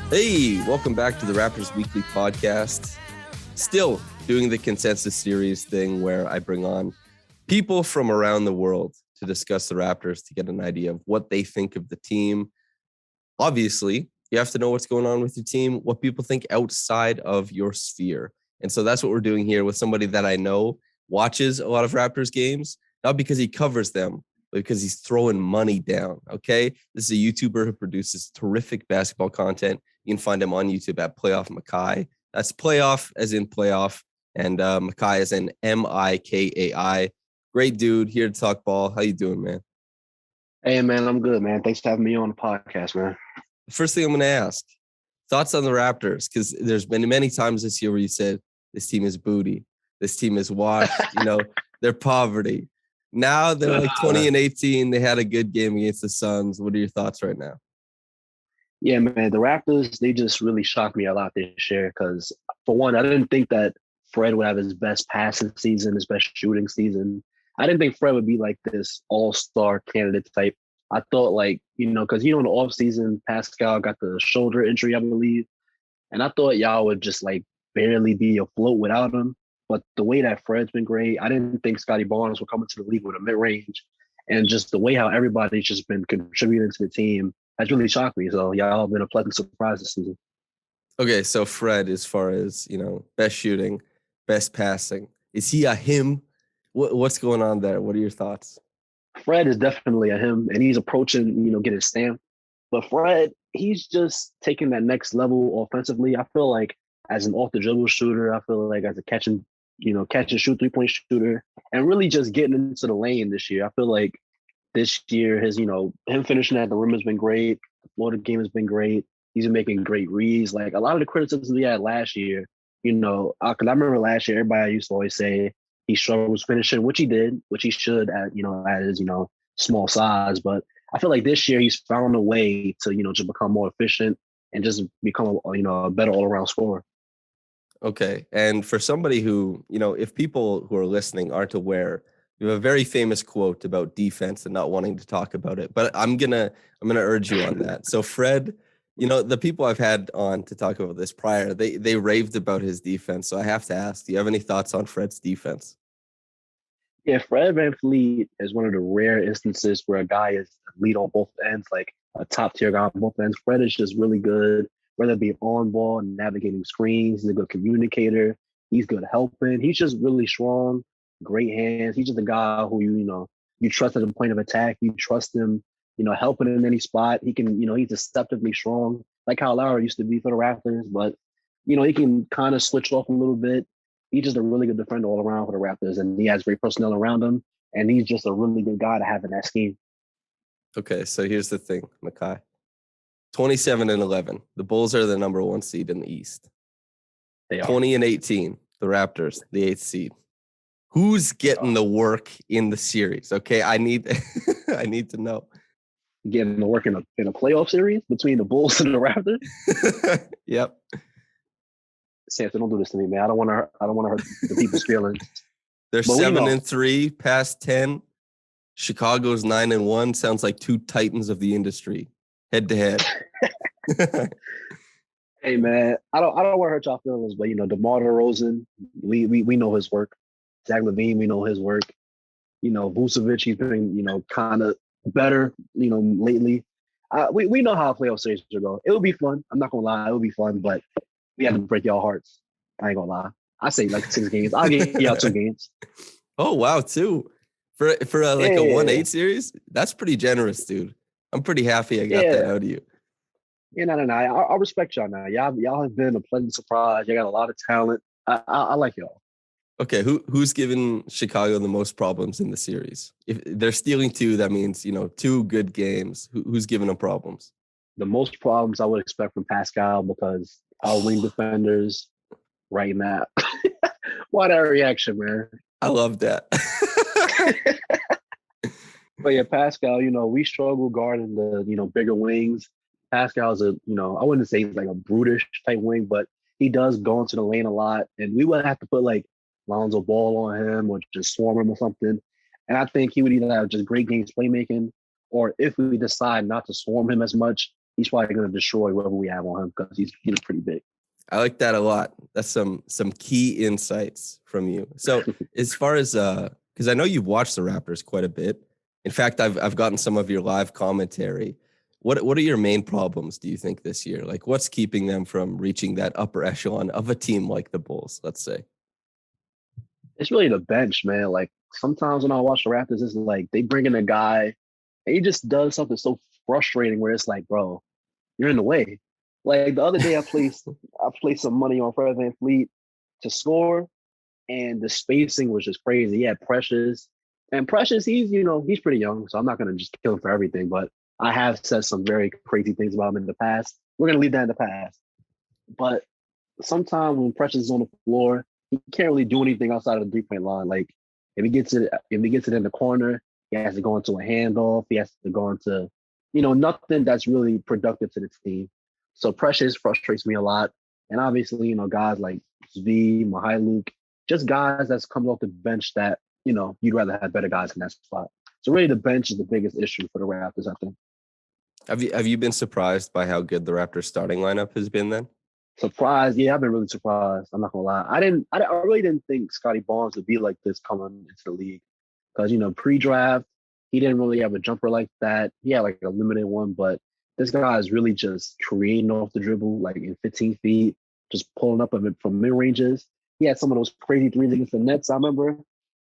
Hey, welcome back to the Raptors Weekly Podcast. Still doing the consensus series thing where I bring on people from around the world to discuss the Raptors to get an idea of what they think of the team. Obviously, you have to know what's going on with your team, what people think outside of your sphere. And so that's what we're doing here with somebody that I know watches a lot of Raptors games, not because he covers them, but because he's throwing money down, okay? This is a YouTuber who produces terrific basketball content. You can find him on YouTube at Playoff Makai. That's playoff as in playoff, and Makai as in Mikai. Great dude, here to talk ball. How you doing, man? Hey, man, I'm good, man. Thanks for having me on the podcast, man. The first thing I'm going to ask, thoughts on the Raptors? Because there's been many times this year where you said, this team is booty. This team is washed. They're poverty. Now they're like 20-18. They had a good game against the Suns. What are your thoughts right now? Yeah, man, the Raptors, they just really shocked me a lot this year because, for one, I didn't think that Fred would have his best passing season, his best shooting season. I didn't think Fred would be like this all-star candidate type. I thought because, in the offseason, Pascal got the shoulder injury, I believe. And I thought y'all would just barely be afloat without him. But the way that Fred's been great, I didn't think Scottie Barnes would come into the league with a mid-range. And just the way how everybody's just been contributing to the team has really shocked me. So y'all have been a pleasant surprise this season. Okay, so Fred, as far as, best shooting, best passing, is he a him? What's going on there? What are your thoughts? Fred is definitely a him, and he's approaching, get his stamp. But Fred, he's just taking that next level offensively. I feel like as an off-the-dribble shooter, I feel like as a catch and shoot three-point shooter, and really just getting into the lane this year. I feel like this year, him finishing at the rim has been great. The Florida game has been great. He's been making great reads. Like a lot of the criticism he had last year, because I remember last year, everybody used to always say he struggles finishing, which he did, which he should at his, small size. But I feel like this year he's found a way to, just become more efficient and just become, a better all-around scorer. Okay. And for somebody who, if people who are listening aren't aware, you have a very famous quote about defense and not wanting to talk about it, but I'm gonna urge you on that. So Fred, the people I've had on to talk about this prior, they raved about his defense. So I have to ask, do you have any thoughts on Fred's defense? Yeah, Fred VanVleet is one of the rare instances where a guy is lead on both ends, like a top tier guy on both ends. Fred is just really good, whether it be on ball, navigating screens. He's a good communicator. He's good helping. He's just really strong. Great hands. He's just a guy who you trust at the point of attack. You trust him, helping in any spot. He can, he's deceptively strong, like Kyle Lowry used to be for the Raptors. But he can kind of switch off a little bit. He's just a really good defender all around for the Raptors, and he has great personnel around him. And he's just a really good guy to have in that scheme. Okay, so here's the thing, Makai. 27-11. The Bulls are the number 1 seed in the East. They are 20-18. The Raptors, the 8th seed. Who's getting the work in the series? Okay, I need to know. Getting the work in a playoff series between the Bulls and the Raptors. Yep. Samson, don't do this to me, man. I don't want to hurt the people's feelings. They're 7-3, past 10. Chicago's 9-1. Sounds like two titans of the industry, head to head. Hey, man, I don't want to hurt y'all feelings, but DeMar DeRozan, we know his work. Zach LaVine, we know his work. Vucevic, he's been kind of better, lately. We know how playoff series will go. It will be fun. I'm not gonna lie, it will be fun, but we have to break y'all hearts. I ain't gonna lie. I say 6 games. I'll give y'all 2 games. Oh wow, 2 for a 1-8 series. That's pretty generous, dude. I'm pretty happy I got that out of you. Yeah, no. I respect y'all now. Y'all have been a pleasant surprise. You got a lot of talent. I like y'all. Okay, who's given Chicago the most problems in the series? If they're stealing 2, that means 2 good games. Who's giving them problems? The most problems I would expect from Pascal, because our wing defenders right now. Why that reaction, man? I love that. But yeah, Pascal, we struggle guarding the, bigger wings. Pascal's I wouldn't say he's like a brutish type wing, but he does go into the lane a lot. And we would have to put Lonzo Ball on him or just swarm him or something. And I think he would either have just great games playmaking, or if we decide not to swarm him as much, he's probably going to destroy whoever we have on him because he's pretty big. I like that a lot. That's some key insights from you. So as far as because I know you've watched the Raptors quite a bit. In fact, I've gotten some of your live commentary. What are your main problems, do you think, this year? Like, what's keeping them from reaching that upper echelon of a team like the Bulls, let's say? It's really the bench, man. Like sometimes when I watch the Raptors, it's like they bring in a guy and he just does something so frustrating where it's like, bro, you're in the way. Like the other day, I placed some money on Fred VanVleet to score, and the spacing was just crazy. He had Precious, and Precious, he's pretty young, so I'm not gonna just kill him for everything. But I have said some very crazy things about him in the past. We're gonna leave that in the past. But sometimes when Precious is on the floor, he can't really do anything outside of the 3-point line. Like if he gets it in the corner, he has to go into a handoff. He has to go into, nothing that's really productive to the team. So Precious frustrates me a lot. And obviously, guys like Zvi, Mihailuk, just guys that's coming off the bench that, you'd rather have better guys in that spot. So really the bench is the biggest issue for the Raptors, I think. Have you been surprised by how good the Raptors starting lineup has been then? Surprised, yeah, I've been really surprised. I'm not gonna lie. I really didn't think Scottie Barnes would be like this coming into the league. Because, pre-draft, he didn't really have a jumper like that. He had like a limited one, but this guy is really just creating off the dribble, like in 15 feet, just pulling up from mid ranges. He had some of those crazy threes against the Nets, I remember.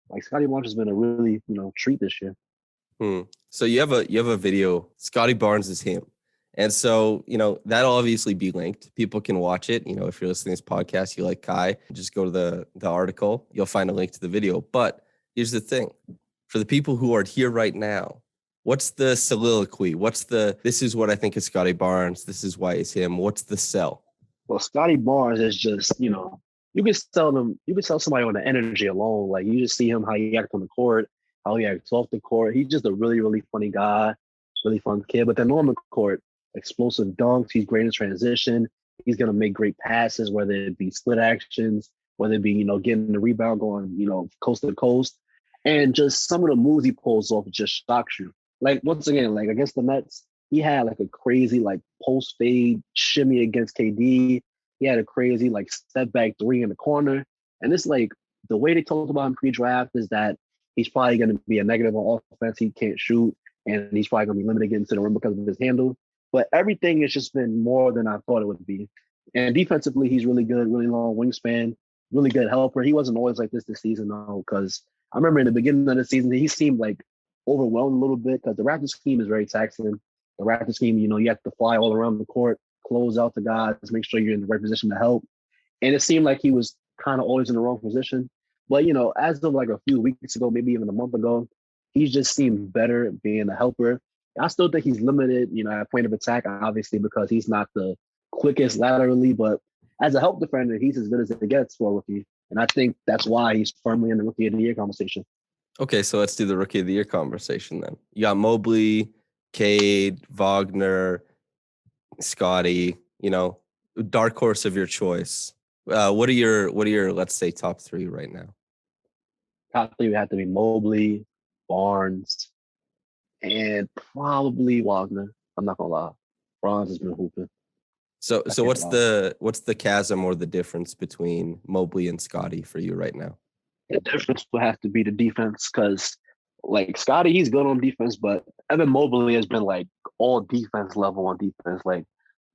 Like Scottie Barnes has been a really, treat this year. So you have a video, Scottie Barnes is him. And so, that'll obviously be linked. People can watch it. If you're listening to this podcast, you like Kai, just go to the article. You'll find a link to the video. But here's the thing. For the people who are here right now, what's the soliloquy? This is what I think is Scottie Barnes. This is why it's him. What's the sell? Well, Scottie Barnes is just, you can sell somebody on the energy alone. Like you just see him, how he acts on the court, how he acts off the court. He's just a really, really funny guy, really fun kid. But then on the court, explosive dunks. He's great in transition. He's going to make great passes, whether it be split actions, whether it be, getting the rebound going, coast to coast. And just some of the moves he pulls off just shocks you. Like, once again, like against the Nets, he had like a crazy, like, post fade shimmy against KD. He had a crazy, like, step back three in the corner. And it's like the way they talked about him pre-draft is that he's probably going to be a negative on offense. He can't shoot, and he's probably going to be limited getting to the rim because of his handle. But everything has just been more than I thought it would be. And defensively, he's really good, really long wingspan, really good helper. He wasn't always like this season, though, because I remember in the beginning of the season, he seemed like overwhelmed a little bit because the Raptors scheme is very taxing. The Raptors scheme, you have to fly all around the court, close out the guys, make sure you're in the right position to help. And it seemed like he was kind of always in the wrong position. But, as of like a few weeks ago, maybe even a month ago, he just seemed better being a helper. I still think he's limited, at point of attack, obviously, because he's not the quickest laterally. But as a help defender, he's as good as it gets for a rookie. And I think that's why he's firmly in the Rookie of the Year conversation. Okay, so let's do the Rookie of the Year conversation then. You got Mobley, Cade, Wagner, Scottie, dark horse of your choice. What are your, let's say, top three right now? Top three would have to be Mobley, Barnes, and probably Wagner. I'm not gonna lie. Barnes has been hooping. So what's the chasm or the difference between Mobley and Scottie for you right now? The difference will have to be the defense, because like Scottie, he's good on defense, but Evan Mobley has been like all defense level on defense, like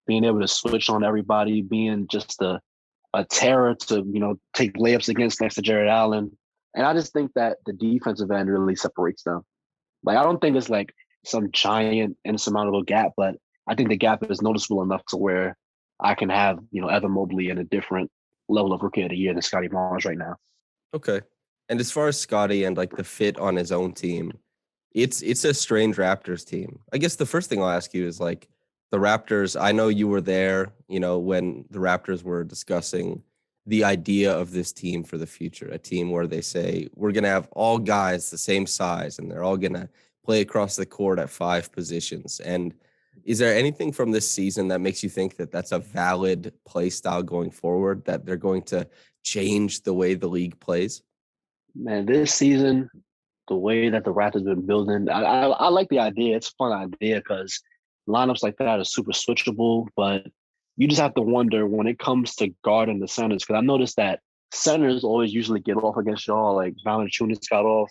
being able to switch on everybody, being just a terror to take layups against next to Jared Allen. And I just think that the defensive end really separates them. Like, I don't think it's like some giant insurmountable gap, but I think the gap is noticeable enough to where I can have, Evan Mobley in a different level of Rookie of the Year than Scottie Barnes right now. Okay. And as far as Scottie and like the fit on his own team, it's a strange Raptors team. I guess the first thing I'll ask you is like the Raptors. I know you were there, when the Raptors were discussing the idea of this team for the future, a team where they say, we're going to have all guys the same size and they're all going to play across the court at 5 positions. And is there anything from this season that makes you think that that's a valid play style going forward, that they're going to change the way the league plays? Man, this season, the way that the Raptors been building, I like the idea. It's a fun idea because lineups like that are super switchable, but you just have to wonder when it comes to guarding the centers, because I noticed that centers always usually get off against y'all. Like Valanciunas got off.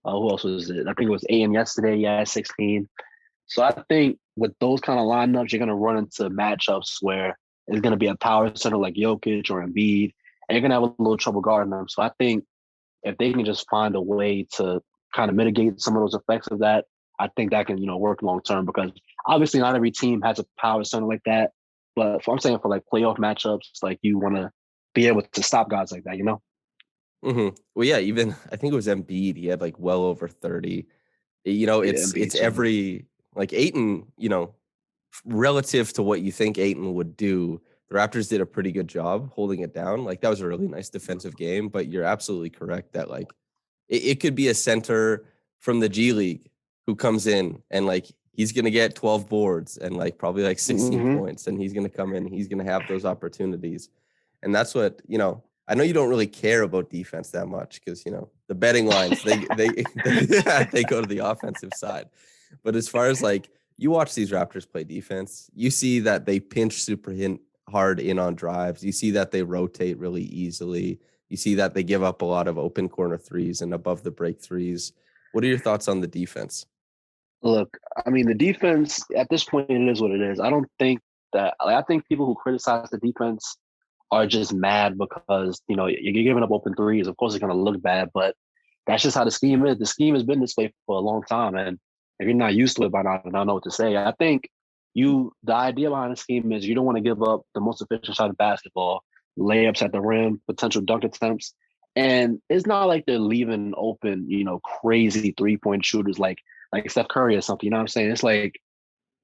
Who else was it? I think it was Aiden yesterday. Yeah, 16. So I think with those kind of lineups, you're going to run into matchups where it's going to be a power center like Jokic or Embiid, and you're going to have a little trouble guarding them. So I think if they can just find a way to kind of mitigate some of those effects of that, I think that can, work long term, because obviously not every team has a power center like that. But I'm saying for like playoff matchups, like you want to be able to stop guys like that, Well, yeah, even I think it was Embiid. He had like well over 30. Yeah, It's Embiid too. every like Aiton, relative to what you think Aiton would do, the Raptors did a pretty good job holding it down. Like that was a really nice defensive game, but you're absolutely correct that like it could be a center from the G League who comes in and like he's gonna get 12 boards and like probably like 16 Mm-hmm. points, and he's gonna come in, he's gonna have those opportunities. And that's what, I know you don't really care about defense that much because the betting lines they go to the offensive side. But as far as like you watch these Raptors play defense, you see that they pinch super hard in on drives. You see that they rotate really easily. You see that they give up a lot of open corner threes and above the break threes. What are your thoughts on the defense? Look, I mean, the defense at this point, it is what it is. I don't think that, like, I think people who criticize the defense are just mad because, you're giving up open threes. Of course, it's going to look bad, but that's just how the scheme is. The scheme has been this way for a long time. And if you're not used to it by now, I don't know what to say. I think the idea behind the scheme is you don't want to give up the most efficient shot of basketball, layups at the rim, potential dunk attempts. And it's not like they're leaving open, crazy 3-point shooters like Steph Curry or something. You know what I'm saying? It's like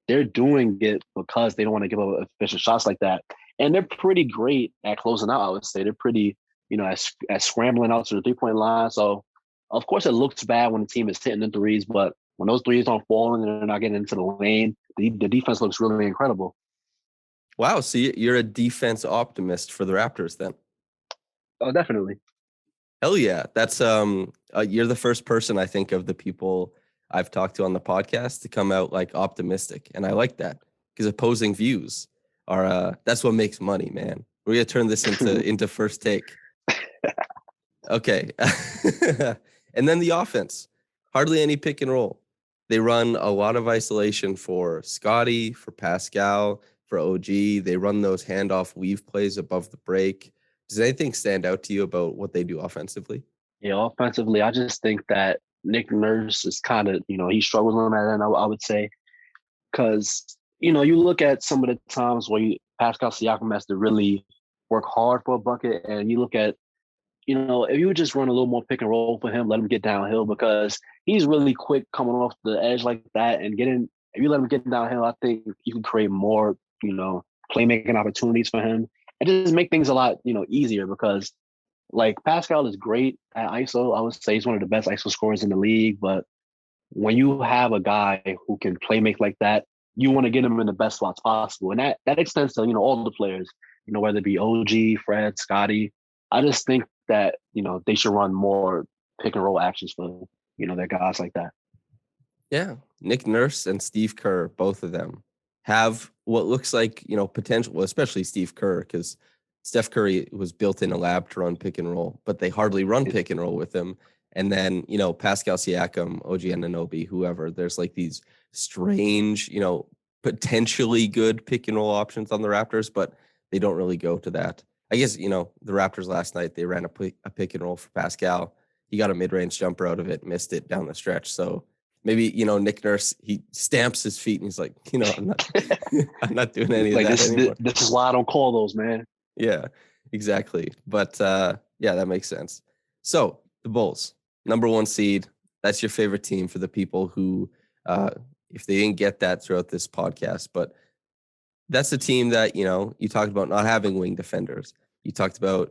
they're doing it because they don't want to give up efficient shots like that. And they're pretty great at closing out, I would say. They're pretty, at scrambling out to the 3-point line. So, of course, it looks bad when the team is hitting the threes, but when those threes aren't falling and they're not getting into the lane, the defense looks really incredible. Wow, so you're a defense optimist for the Raptors then? Oh, definitely. Hell yeah. That's you're the first person I think of the people I've talked to on the podcast to come out like optimistic. And I like that because opposing views are that's what makes money, man. We're gonna turn this into first take. Okay. And then the offense. Hardly any pick and roll. They run a lot of isolation for Scottie, for Pascal, for OG. They run those handoff weave plays above the break. Does anything stand out to you about what they do offensively? Yeah, offensively, I just think that Nick Nurse is kind of, he struggles on that end, I would say. Because, you look at some of the times where Pascal Siakam has to really work hard for a bucket, and you look at, if you would just run a little more pick and roll for him, let him get downhill, because he's really quick coming off the edge like that and getting, if you let him get downhill, I think you can create more, playmaking opportunities for him and just make things a lot, easier, because like Pascal is great at ISO. I would say he's one of the best ISO scorers in the league, but when you have a guy who can play make like that, you want to get him in the best spots possible. And that extends to, all the players, whether it be OG, Fred, Scottie. I just think that, they should run more pick and roll actions for, their guys like that. Yeah. Nick Nurse and Steve Kerr, both of them have what looks like, potential, well, especially Steve Kerr, because Steph Curry was built in a lab to run pick and roll, but they hardly run pick and roll with him. And then, Pascal Siakam, OG Anunoby, whoever, there's like these strange, potentially good pick and roll options on the Raptors, but they don't really go to that. I guess, the Raptors last night, they ran a pick and roll for Pascal. He got a mid-range jumper out of it, missed it down the stretch. So maybe, Nick Nurse, he stamps his feet and he's like, I'm not, I'm not doing any of that anymore. This is why I don't call those, man. Yeah, exactly. But yeah, that makes sense. So the Bulls, number 1 seed. That's your favorite team for the people who, if they didn't get that throughout this podcast, but that's the team that, you talked about not having wing defenders. You talked about,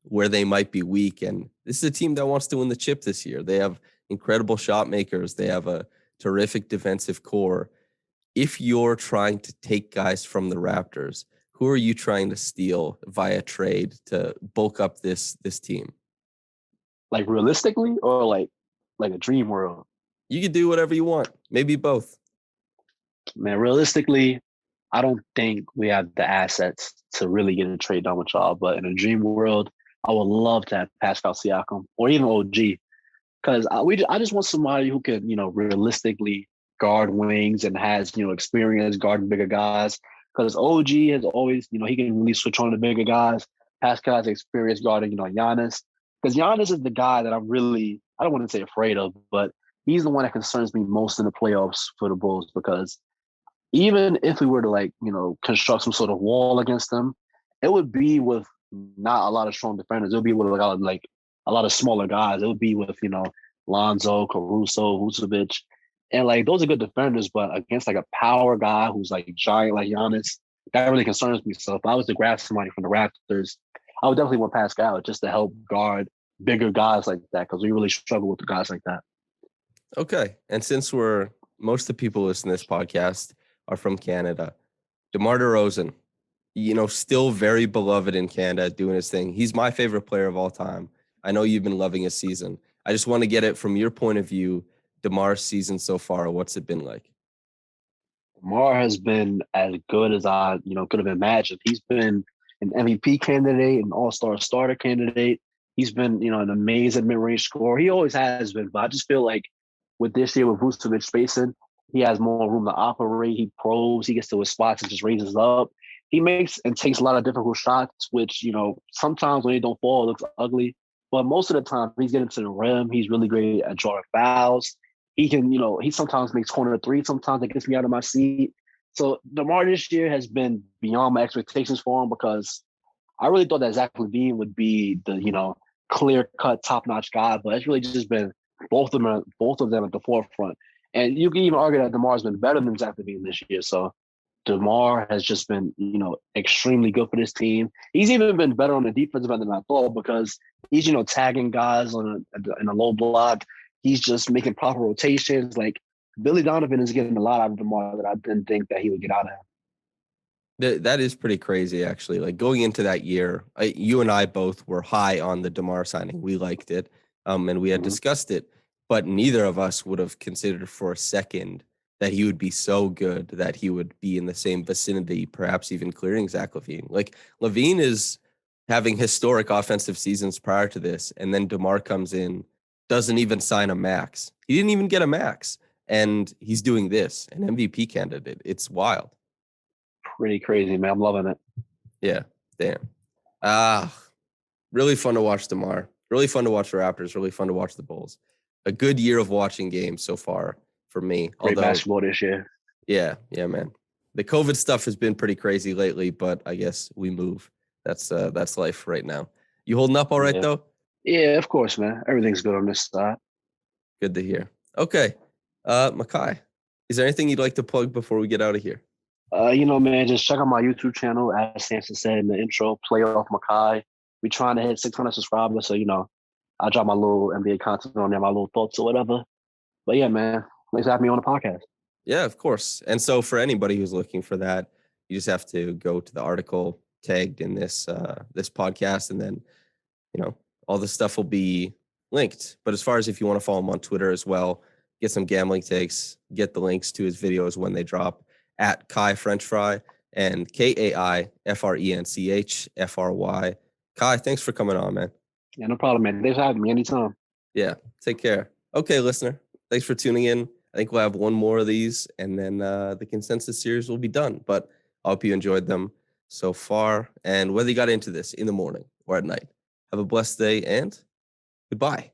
where they might be weak. And this is a team that wants to win the chip this year. They have incredible shot makers. They have a terrific defensive core. If you're trying to take guys from the Raptors, who are you trying to steal via trade to bulk up this team? Like realistically, or like a dream world? You can do whatever you want. Maybe both. Man, realistically, I don't think we have the assets to really get a trade done with y'all. But in a dream world, I would love to have Pascal Siakam or even OG, because I just want somebody who can, realistically guard wings and has, experience guarding bigger guys. Because OG has always, he can really switch on to bigger guys. Pascal has experience guarding, Giannis. Because Giannis is the guy that I don't want to say afraid of, but he's the one that concerns me most in the playoffs for the Bulls, because even if we were to construct some sort of wall against them, it would be with not a lot of strong defenders. It would be with a lot of smaller guys. It would be with Lonzo, Caruso, Vucevic, and those are good defenders. But against a power guy who's giant like Giannis, that really concerns me. So if I was to grab somebody from the Raptors, I would definitely want Pascal just to help guard bigger guys like that, because we really struggle with the guys like that. Okay, and since most of the people listening to this podcast are from Canada, DeMar DeRozan, still very beloved in Canada, doing his thing. He's my favorite player of all time. I know you've been loving his season. I just want to get it from your point of view, DeMar's season so far. What's it been like? DeMar has been as good as I, could have imagined. He's been an MVP candidate, an all-star starter candidate. He's been, an amazing mid-range scorer. He always has been, but I just feel like with this year with Vucevic spacing, he has more room to operate. He probes, he gets to his spots and just raises up. He makes and takes a lot of difficult shots, which, sometimes when they don't fall, it looks ugly. But most of the time, he's getting to the rim. He's really great at drawing fouls. He can, he sometimes makes corner three. Sometimes it gets me out of my seat. So DeMar this year has been beyond my expectations for him, because I really thought that Zach LaVine would be the, clear-cut, top-notch guy. But it's really just been both of them at the forefront. And you can even argue that DeMar's been better than Zach LaVine this year. So DeMar has just been, extremely good for this team. He's even been better on the defensive end than I thought, because he's, tagging guys in a low block. He's just making proper rotations. Billy Donovan is getting a lot out of DeMar that I didn't think that he would get out of him. That is pretty crazy, actually. Going into that year, you and I both were high on the DeMar signing. We liked it, and we had discussed it, but neither of us would have considered for a second that he would be so good that he would be in the same vicinity, perhaps even clearing Zach LaVine. LaVine is having historic offensive seasons prior to this, and then DeMar comes in, doesn't even sign a max. He didn't even get a max, and he's doing this, an MVP candidate. It's wild. Pretty crazy, man. I'm loving it. Yeah, damn. Really fun to watch DeMar. Really fun to watch the Raptors. Really fun to watch the Bulls. A good year of watching games so far for me. Great basketball this year. Yeah, man. The COVID stuff has been pretty crazy lately, but I guess we move. That's life right now. You holding up all right, though? Yeah, of course, man. Everything's good on this side. Good to hear. Okay. Makai, is there anything you'd like to plug before we get out of here? Man, just check out my YouTube channel, as Samson said in the intro, Playoff Makai. We're trying to hit 600 subscribers, so, I drop my little NBA content on there, my little thoughts or whatever. But yeah, man, thanks for having me on the podcast. Yeah, of course. And so for anybody who's looking for that, you just have to go to the article tagged in this podcast, and then, all the stuff will be linked. But as far as if you want to follow him on Twitter as well, get some gambling takes, get the links to his videos when they drop, at Kai French Fry and KAIFRENCHFRY. Kai, thanks for coming on, man. Yeah, no problem, man. Thanks for having me anytime. Yeah, take care. Okay, listener, thanks for tuning in. I think we'll have one more of these, and then the consensus series will be done. But I hope you enjoyed them so far. And whether you got into this in the morning or at night, have a blessed day and goodbye.